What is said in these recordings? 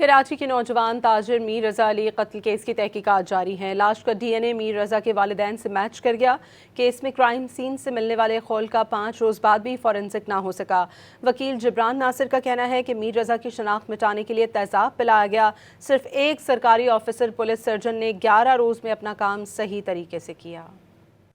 کراچی کے نوجوان تاجر میر رضا علی قتل کیس کی تحقیقات جاری ہیں۔ لاش کا ڈی این اے میر رضا کے والدین سے میچ کر گیا۔ کیس میں کرائم سین سے ملنے والے خول کا 5 روز بعد بھی فورنسک نہ ہو سکا۔ وکیل جبران ناصر کا کہنا ہے کہ میر رضا کی شناخت مٹانے کے لیے تیزاب پلایا گیا۔ صرف ایک سرکاری آفیسر پولیس سرجن نے 11 روز میں اپنا کام صحیح طریقے سے کیا۔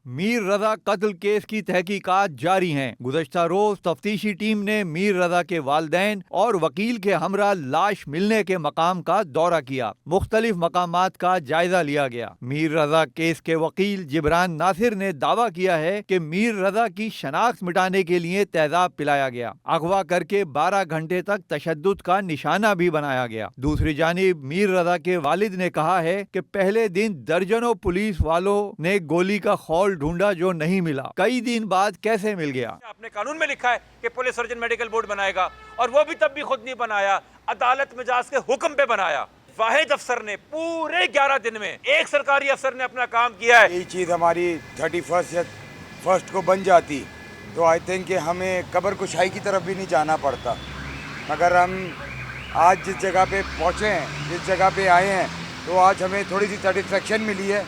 میر رضا قتل کیس کی تحقیقات جاری ہیں۔ گزشتہ روز تفتیشی ٹیم نے میر رضا کے والدین اور وکیل کے ہمراہ لاش ملنے کے مقام کا دورہ کیا۔ مختلف مقامات کا جائزہ لیا گیا۔ میر رضا کیس کے وکیل جبران ناصر نے دعویٰ کیا ہے کہ میر رضا کی شناخت مٹانے کے لیے تیزاب پلایا گیا، اغوا کر کے 12 گھنٹے تک تشدد کا نشانہ بھی بنایا گیا۔ دوسری جانب میر رضا کے والد نے کہا ہے کہ پہلے دن درجنوں پولیس والوں نے گولی کا خول ڈھونڈا جو نہیں ملا، کئی دن بعد کیسے مل گیا۔ آپ نے قانون میں لکھا ہے کہ پولیس سرجن میڈیکل بورڈ بنائے گا، اور وہ بھی تب بھی خود نہیں بنایا، عدالت مجاز کے حکم پہ بنایا۔ واحد افسر نے پورے 11 دن میں ایک سرکاری افسر نے اپنا کام کیا ہے۔ یہی چیز ہماری 31 یا 1 کو بن جاتی تو آئی تھنک کہ ہمیں قبر کشائی کی طرف بھی نہیں جانا پڑتا، مگر ہم آج جس جگہ پہ پہنچے ہیں، جس جگہ پہ آئے ہیں، تو آج ہمیں تھوڑی سی سیٹسفیکشن ملی ہے۔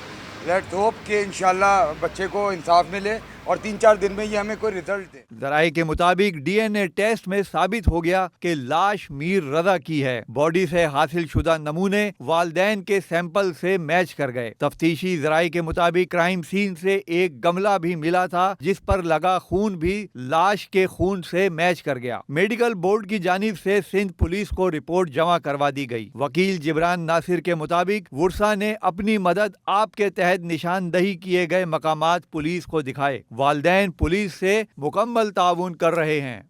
لیٹس ہوپ کہ انشاءاللہ بچے کو انصاف ملے اور 3-4 دن میں یہ ہمیں کوئی رزلٹ دے۔ ذرائع کے مطابق ڈی این اے ٹیسٹ میں ثابت ہو گیا کہ لاش میر رضا کی ہے۔ باڈی سے حاصل شدہ نمونے والدین کے سیمپل سے میچ کر گئے۔ تفتیشی ذرائع کے مطابق کرائم سین سے ایک گملہ بھی ملا تھا جس پر لگا خون بھی لاش کے خون سے میچ کر گیا۔ میڈیکل بورڈ کی جانب سے سندھ پولیس کو رپورٹ جمع کروا دی گئی۔ وکیل جبران ناصر کے مطابق ورثا نے اپنی مدد آپ کے تحت نشاندہی کیے گئے مقامات پولیس کو دکھائے۔ والدین پولیس سے مکمل تعاون کر رہے ہیں۔